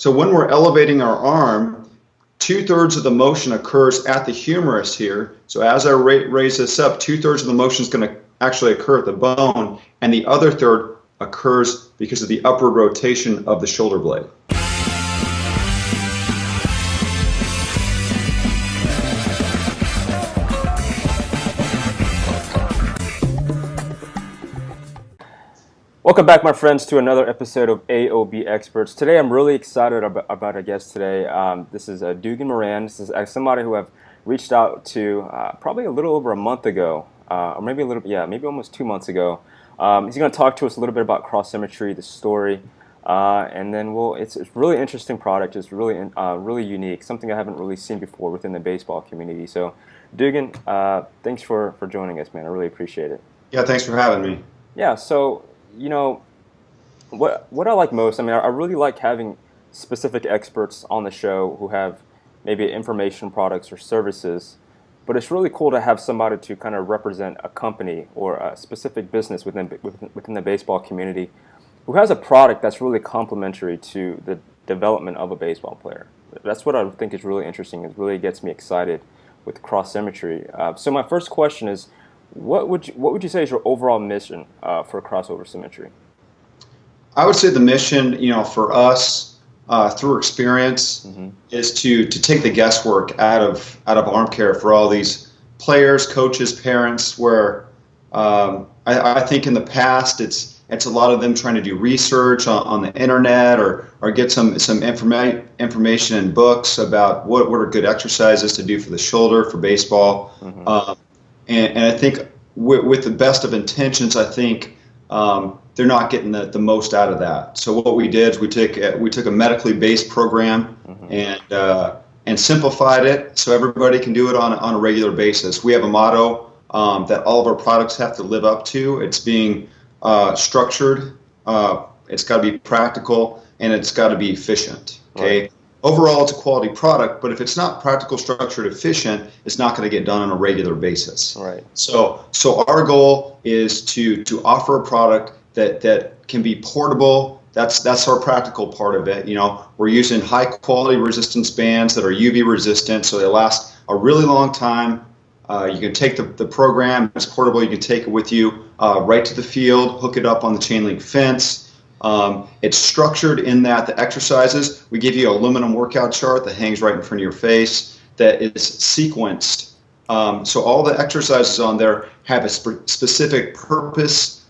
So when we're elevating our arm, 2/3 of the motion occurs at the humerus here. So as I raise this up, 2/3 of the motion is going to actually occur at the bone, and the other third occurs because of the upward rotation of the shoulder blade. Welcome back, my friends, to another episode of AOB Experts. Today, I'm really excited about our guest today. This is Dugan Moran. This is somebody who I've reached out to probably a little over a month ago, or maybe maybe almost 2 months ago. He's going to talk to us a little bit about Cross Symmetry, the story, and then it's a really interesting product. It's really unique, something I haven't really seen before within the baseball community. So, Dugan, thanks for joining us, man. I really appreciate it. Yeah, thanks for having me. Yeah, so. What I like most, I really like having specific experts on the show who have maybe information products or services, but it's really cool to have somebody to kind of represent a company or a specific business within the baseball community who has a product that's really complementary to the development of a baseball player. That's what I think is really interesting. It really gets me excited with Cross Symmetry. So my first question is, what would you say is your overall mission for Crossover Symmetry? I would say the mission, for us through experience, is to take the guesswork out of arm care for all these players, coaches, parents. Where I think in the past it's a lot of them trying to do research on the internet or get some information in books about what are good exercises to do for the shoulder for baseball. And I think with the best of intentions, I think they're not getting the most out of that. So what we did is we took a medically based program and simplified it so everybody can do it on a regular basis. We have a motto that all of our products have to live up to. It's being structured, it's got to be practical, and it's got to be efficient. Okay. Right. Overall, it's a quality product, but if it's not practical, structured, efficient, it's not going to get done on a regular basis. Right. So our goal is to offer a product that can be portable. That's our practical part of it. We're using high quality resistance bands that are UV resistant, so they last a really long time. You can take the program, it's portable. You can take it with you right to the field, hook it up on the chain link fence. It's structured in that the exercises, we give you an aluminum workout chart that hangs right in front of your face that is sequenced. So all the exercises on there have a specific purpose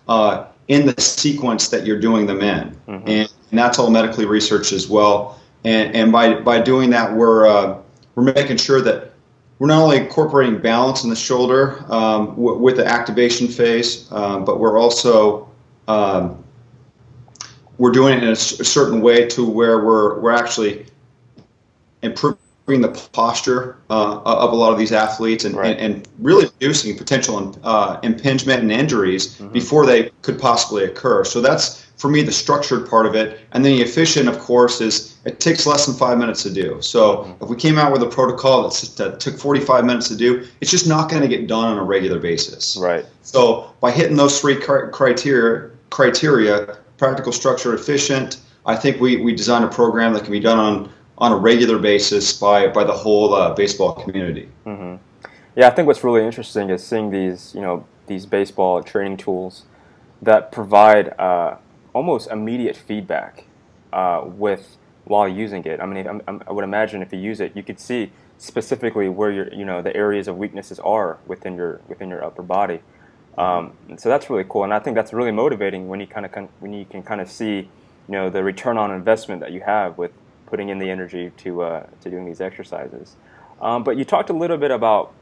in the sequence that you're doing them in. And that's all medically researched as well. And by doing that, we're making sure that we're not only incorporating balance in the shoulder with the activation phase, but we're also we're doing it in a certain way to where we're actually improving the posture of a lot of these athletes and really reducing potential impingement and injuries before they could possibly occur. So that's, for me, the structured part of it. And then the efficient, of course, is it takes less than 5 minutes to do. So if we came out with a protocol that took 45 minutes to do, it's just not going to get done on a regular basis. Right. So by hitting those three criteria, practical, structure, efficient, I think we designed a program that can be done on a regular basis by the whole baseball community. Yeah, I think what's really interesting is seeing these baseball training tools that provide almost immediate feedback while using it. I would imagine if you use it, you could see specifically where the areas of weaknesses are within your upper body. So that's really cool, and I think that's really motivating when you can kind of see the return on investment that you have with putting in the energy to doing these exercises. But you talked a little bit about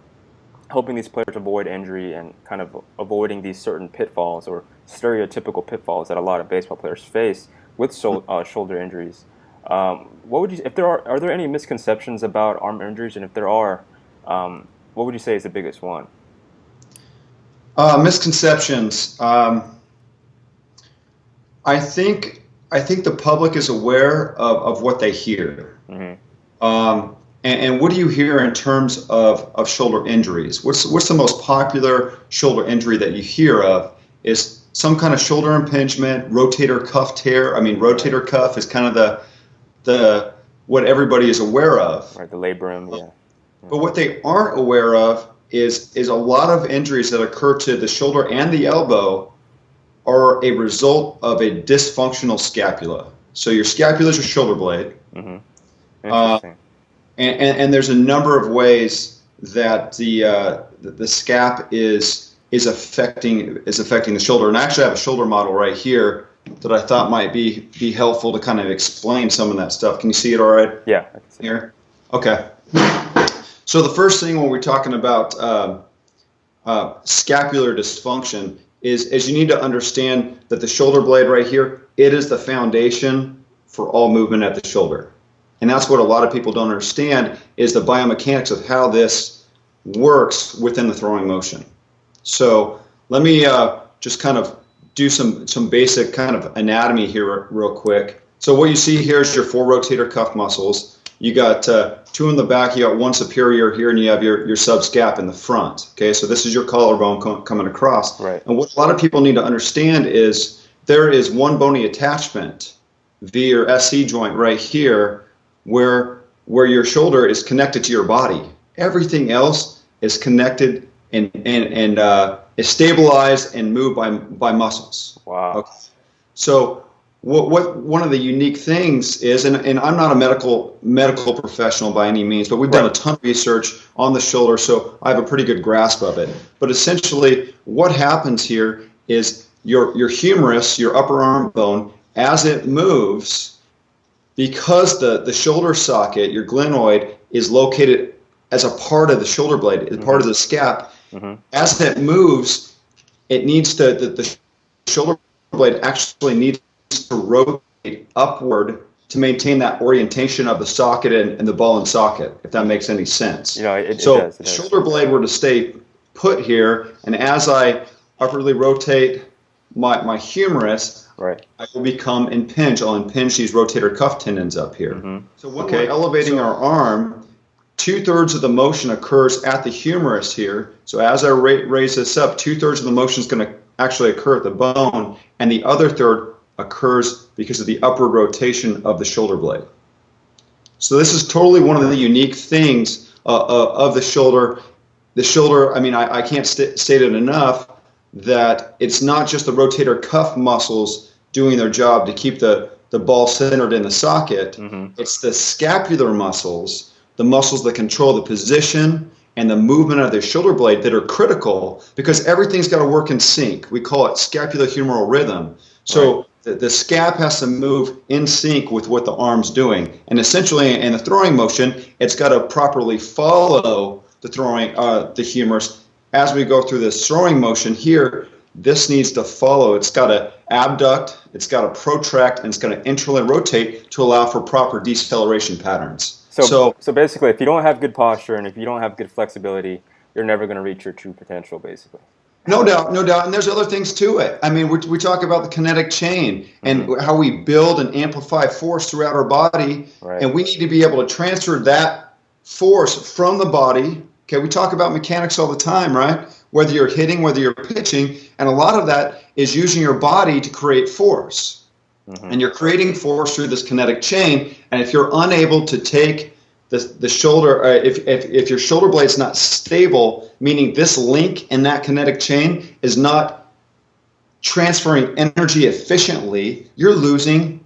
helping these players avoid injury and kind of avoiding these certain pitfalls or stereotypical pitfalls that a lot of baseball players face with shoulder injuries. What would you, are there any misconceptions about arm injuries, and if there are, what would you say is the biggest one? Misconceptions. I think the public is aware of what they hear. And what do you hear in terms of shoulder injuries? What's the most popular shoulder injury that you hear of? Is some kind of shoulder impingement, rotator cuff tear. I mean, rotator cuff is kind of the what everybody is aware of. Right, the labrum, yeah. But what they aren't aware of is a lot of injuries that occur to the shoulder and the elbow are a result of a dysfunctional scapula. So your scapula is your shoulder blade. Mm-hmm. Interesting. And there's a number of ways that the scap is affecting the shoulder. And I actually have a shoulder model right here that I thought might be helpful to kind of explain some of that stuff. Can you see it all right? Yeah, I can see here. Okay. So the first thing when we're talking about scapular dysfunction is you need to understand that the shoulder blade right here, it is the foundation for all movement at the shoulder. And that's what a lot of people don't understand is the biomechanics of how this works within the throwing motion. So let me just kind of do some basic kind of anatomy here real quick. So what you see here is your 4 rotator cuff muscles. You got 2 in the back, you got 1 superior here, and you have your subscap in the front. Okay, so this is your collarbone coming across. Right. And what a lot of people need to understand is there is one bony attachment via your SC joint right here where your shoulder is connected to your body. Everything else is connected and is stabilized and moved by muscles. Wow. Okay. So what one of the unique things is, and I'm not a medical professional by any means, but we've done a ton of research on the shoulder, so I have a pretty good grasp of it. But essentially, what happens here is your humerus, your upper arm bone, as it moves, because the shoulder socket, your glenoid, is located as a part of the shoulder blade, as part of the scap. As it moves, it needs to the shoulder blade actually needs to rotate upward to maintain that orientation of the socket and the ball and socket, if that makes any sense. You know, it so does. The shoulder blade were to stay put here, and as I upwardly rotate my humerus, right, I will become impinged. I'll impinge these rotator cuff tendons up here. So when we're elevating our arm, 2/3 of the motion occurs at the humerus here. So as I raise this up, 2/3 of the motion is going to actually occur at the bone, and the other third occurs because of the upward rotation of the shoulder blade. So this is totally one of the unique things of the shoulder. The shoulder, I mean, I can't state it enough that it's not just the rotator cuff muscles doing their job to keep the ball centered in the socket. It's the scapular muscles, the muscles that control the position and the movement of the shoulder blade that are critical, because everything's got to work in sync. We call it scapulohumeral rhythm. So the scap has to move in sync with what the arm's doing. And essentially, in the throwing motion, it's got to properly follow the humerus. As we go through this throwing motion here, this needs to follow. It's got to abduct, it's got to protract, and it's going to internally rotate to allow for proper deceleration patterns. So basically, if you don't have good posture and if you don't have good flexibility, you're never going to reach your true potential, basically. No doubt. And there's other things to it. I mean, we talk about the kinetic chain and how we build and amplify force throughout our body, and we need to be able to transfer that force from the body. Okay, we talk about mechanics all the time, right? Whether you're hitting, whether you're pitching, and a lot of that is using your body to create force. And you're creating force through this kinetic chain, and if you're unable to take the shoulder, if your shoulder blade's not stable, meaning this link in that kinetic chain is not transferring energy efficiently, you're losing,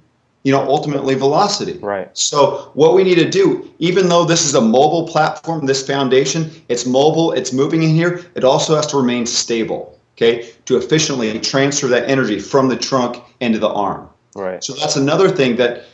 ultimately velocity. Right. So what we need to do, even though this is a mobile platform, this foundation, it's mobile, it's moving in here, it also has to remain stable, okay, to efficiently transfer that energy from the trunk into the arm. Right. So that's another thing that,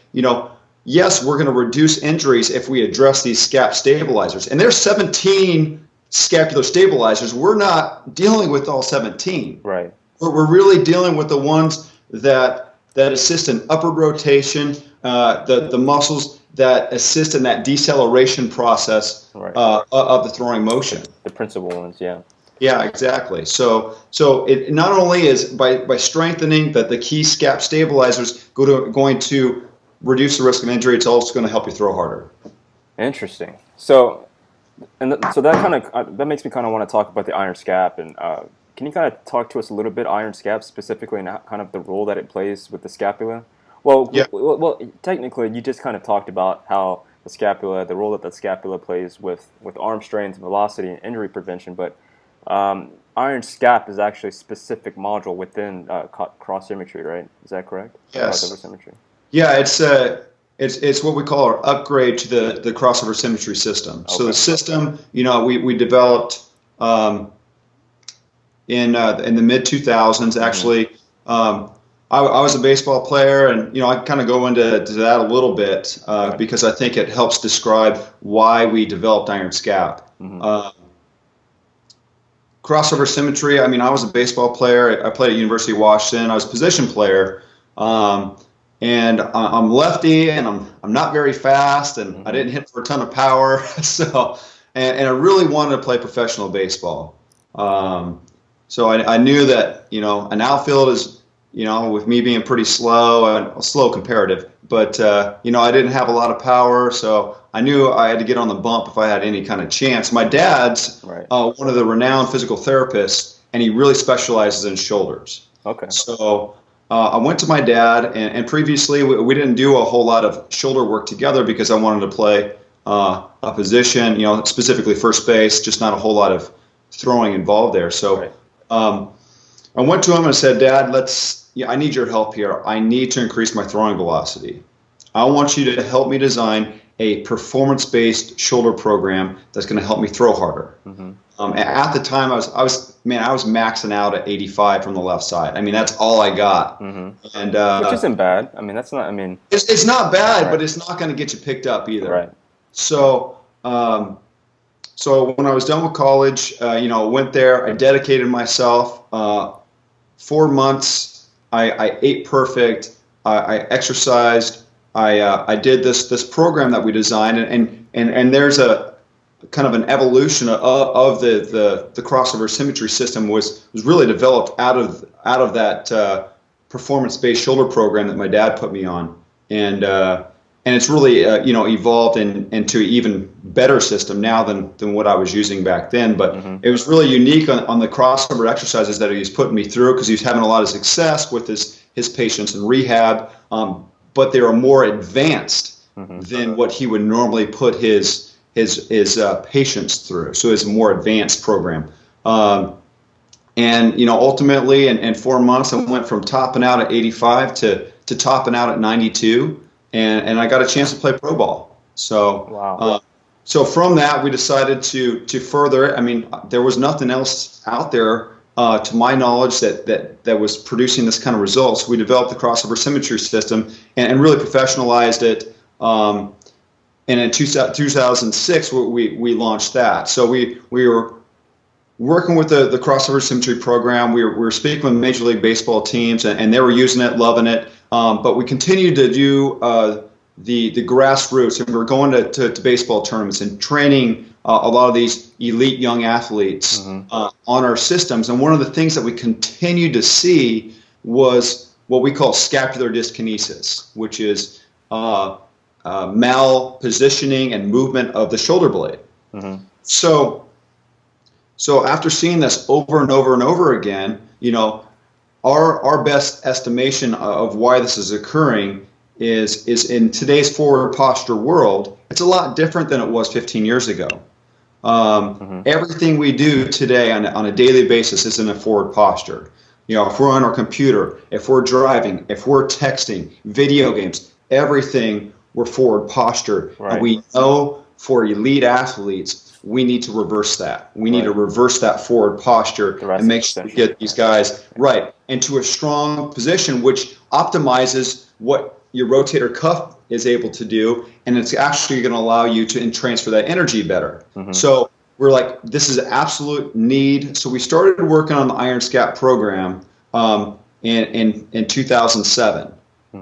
yes, we're going to reduce injuries if we address these scap stabilizers. And there's 17 scapular stabilizers. We're not dealing with all 17. Right. We're really dealing with the ones that assist in upward rotation, the muscles that assist in that deceleration process of the throwing motion. The principal ones, yeah. Yeah, exactly. So it not only is by strengthening the key scap stabilizers going to reduce the risk of injury, it's also going to help you throw harder. Interesting. So that makes me kind of want to talk about the iron scap, and can you kind of talk to us a little bit iron scap specifically and kind of the role that it plays with the scapula? Well, Yeah. technically, you just kind of talked about how the scapula, the role that the scapula plays with arm strength, velocity, and injury prevention. But iron scap is actually a specific module within cross symmetry, right? Is that correct? Crossover Yes. symmetry. Yeah, it's what we call our upgrade to the crossover symmetry system. So the Okay. system, we developed in the mid 2000s. Actually, I was a baseball player, and I kind of go into that a little bit Right. because I think it helps describe why we developed iron scap. Crossover symmetry. I mean, I was a baseball player. I played at University of Washington. I was a position player, and I'm lefty, and I'm not very fast, and I didn't hit for a ton of power. So, and I really wanted to play professional baseball. So I knew that an outfield is with me being pretty slow and slow comparative, but I didn't have a lot of power, so I knew I had to get on the bump if I had any kind of chance. My dad's Right. one of the renowned physical therapists, and he really specializes in shoulders. Okay. So I went to my dad, and previously we didn't do a whole lot of shoulder work together because I wanted to play a position, specifically first base, just not a whole lot of throwing involved there. So Right. I went to him and said, Dad, I need your help here. I need to increase my throwing velocity. I want you to help me design a performance-based shoulder program that's going to help me throw harder. At the time, I was maxing out at 85 from the left side. I mean, that's all I got. And Which isn't bad. I mean, that's not. I mean, it's not bad, Right. but it's not going to get you picked up either. Right. So, so when I was done with college, went there. I dedicated myself. 4 months. I ate perfect. I exercised. I did this program that we designed, and there's a kind of an evolution of the crossover symmetry system was really developed out of that performance-based shoulder program that my dad put me on, and it's really evolved into an even better system now than what I was using back then. But it was really unique on the crossover exercises that he was putting me through because he was having a lot of success with his patients in rehab. But they are more advanced than what he would normally put his patients through. So it's a more advanced program. And ultimately, in 4 months, I went from topping out at 85 to topping out at 92, and I got a chance to play pro ball. So Wow. So from that, we decided to further it. I mean, there was nothing else out there, to my knowledge, that was producing this kind of results. We developed the crossover symmetry system and really professionalized it. And in 2006, we launched that. So we were working with the crossover symmetry program. We were speaking with Major League Baseball teams, and they were using it, loving it. But we continued to do the grassroots, and we were going to baseball tournaments and training a lot of these elite young athletes on our systems. And one of the things that we continued to see was what we call scapular dyskinesis, which is malpositioning and movement of the shoulder blade. So after seeing this over and over and over again, our best estimation of why this is occurring is in today's forward posture world, it's a lot different than it was 15 years ago. Everything we do today on a daily basis is in a forward posture. If we're on our computer, if we're driving, if we're texting, video games, everything, we're forward posture. Right. And we know for elite athletes, we need to reverse that. We need to reverse that forward posture and make sure we get these guys right into a strong position, which optimizes what your rotator cuff is able to do, and it's actually going to allow you to transfer that energy better. So we're like, this is an absolute need. So we started working on the Iron Scap program in 2007,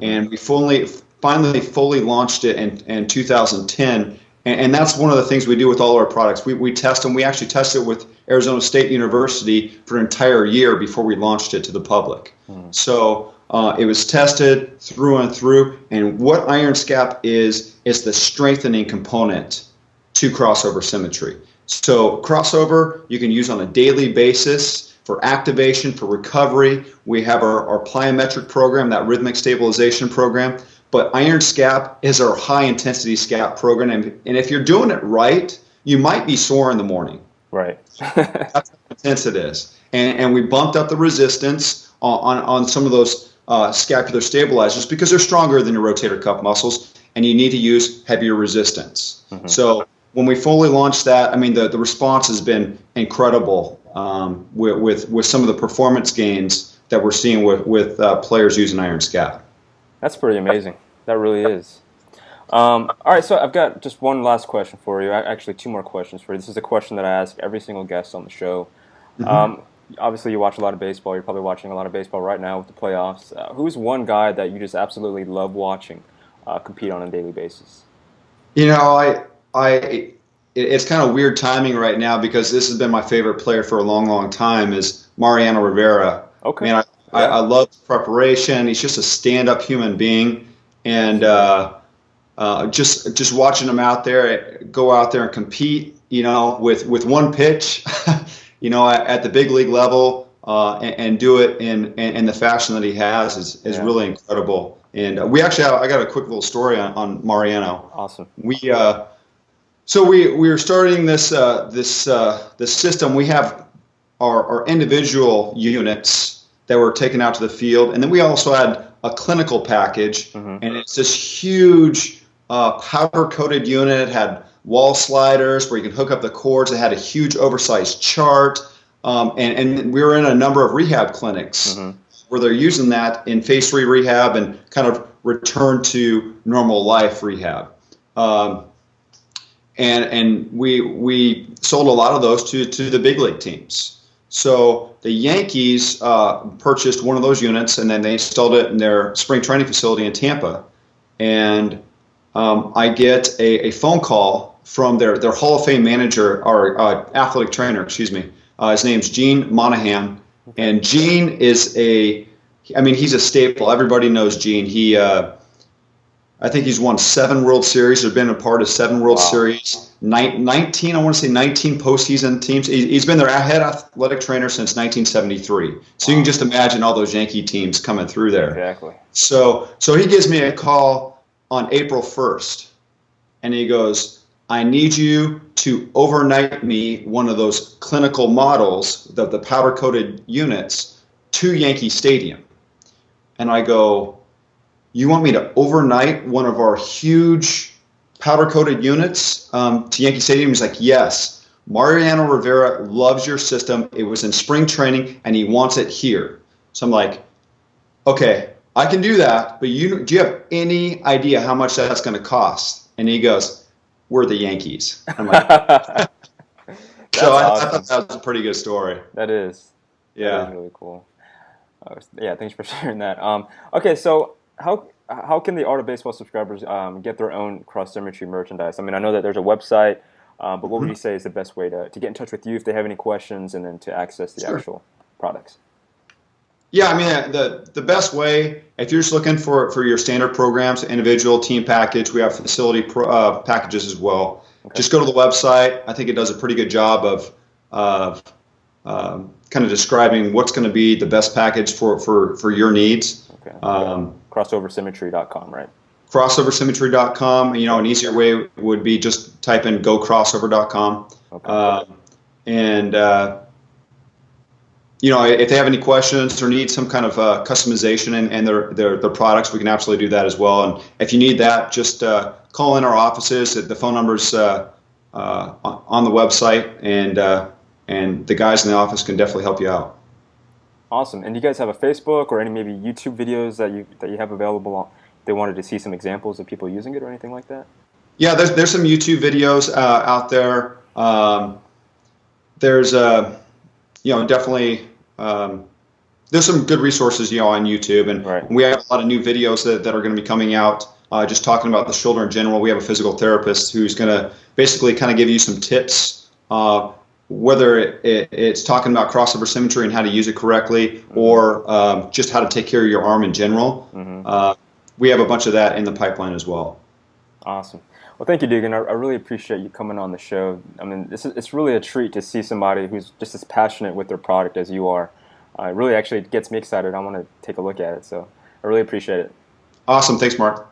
and we finally fully launched it in 2010. And that's one of the things we do with all our products. We test them. We actually tested it with Arizona State University for an entire year before we launched it to the public. So it was tested through and through. And what Iron Scap is the strengthening component to crossover symmetry. So crossover you can use on a daily basis for activation, for recovery. We have our plyometric program, that rhythmic stabilization program. But Iron SCAP is our high-intensity SCAP program. And if you're doing it right, you might be sore in the morning. Right. That's how intense it is. And we bumped up the resistance on some of those scapular stabilizers because they're stronger than your rotator cuff muscles, and you need to use heavier resistance. So when we fully launched that, I mean, the response has been incredible with some of the performance gains that we're seeing with players using Iron SCAP. That's pretty amazing. That really is. All right, so I've got just one last question for you. Actually, two more questions for you. This is a question that I ask every single guest on the show. Obviously, you watch a lot of baseball. You're probably watching a lot of baseball right now with the playoffs. Who's one guy that you just absolutely love watching compete on a daily basis? You know, it's kind of weird timing right now because this has been my favorite player for a long, long time is Mariano Rivera. Okay. Man, I love his preparation. He's just a stand-up human being, and just watching him go out there and compete, you know, with one pitch, you know, at the big league level, and do it in the fashion that he has is really incredible. And I got a quick little story on Mariano. Awesome. So we were starting this system. We have our individual units that were taken out to the field, and then we also had a clinical package, and it's this huge powder-coated unit. It had wall sliders where you can hook up the cords. It had a huge oversized chart, and we were in a number of rehab clinics where they're using that in phase 3 rehab and kind of return to normal life rehab. And we sold a lot of those to the big league teams. So the Yankees purchased one of those units, and then they installed it in their spring training facility in Tampa. And I get a phone call from their Hall of Fame manager, or athletic trainer, excuse me. His name's Gene Monahan. And Gene is he's a staple. Everybody knows Gene. I think he's won 7 World Series or been a part of 7 World Series, 19 postseason teams. He's been their head athletic trainer since 1973. So you can just imagine all those Yankee teams coming through there. Exactly. So he gives me a call on April 1st, and he goes, I need you to overnight me one of those clinical models, the powder-coated units, to Yankee Stadium. And I go, you want me to overnight one of our huge powder-coated units to Yankee Stadium? He's like, yes. Mariano Rivera loves your system. It was in spring training, and he wants it here. So I'm like, okay, I can do that, but do you have any idea how much that's going to cost? And he goes, we're the Yankees. I'm like, so awesome. I thought that was a pretty good story. That is. Yeah. That is really cool. Yeah, thanks for sharing that. Okay, so how can the Art of Baseball subscribers get their own Cross Symmetry merchandise? I mean, I know that there's a website, but what would you say is the best way to get in touch with you if they have any questions and then to access the actual products? Yeah, I mean, the best way, if you're just looking for your standard programs, individual, team package, we have facility packages as well. Okay. Just go to the website. I think it does a pretty good job of kind of describing what's going to be the best package for your needs. Okay. CrossoverSymmetry.com, right? CrossoverSymmetry.com. You know, an easier way would be just type in GoCrossover.com. Okay. You know, if they have any questions or need some kind of customization in their products, we can absolutely do that as well. And if you need that, just call in our offices. The phone number's on the website, and the guys in the office can definitely help you out. Awesome. And do you guys have a Facebook or any maybe YouTube videos that you have available? If they wanted to see some examples of people using it or anything like that? Yeah, there's some YouTube videos out there. There's definitely there's some good resources on YouTube, and we have a lot of new videos that are going to be coming out just talking about the shoulder in general. We have a physical therapist who's going to basically kind of give you some tips, whether it's talking about crossover symmetry and how to use it correctly, or just how to take care of your arm in general. We have a bunch of that in the pipeline as well. Awesome. Well, thank you, Dugan. I really appreciate you coming on the show. I mean, it's really a treat to see somebody who's just as passionate with their product as you are. It really actually gets me excited. I want to take a look at it. So I really appreciate it. Awesome. Thanks, Mark.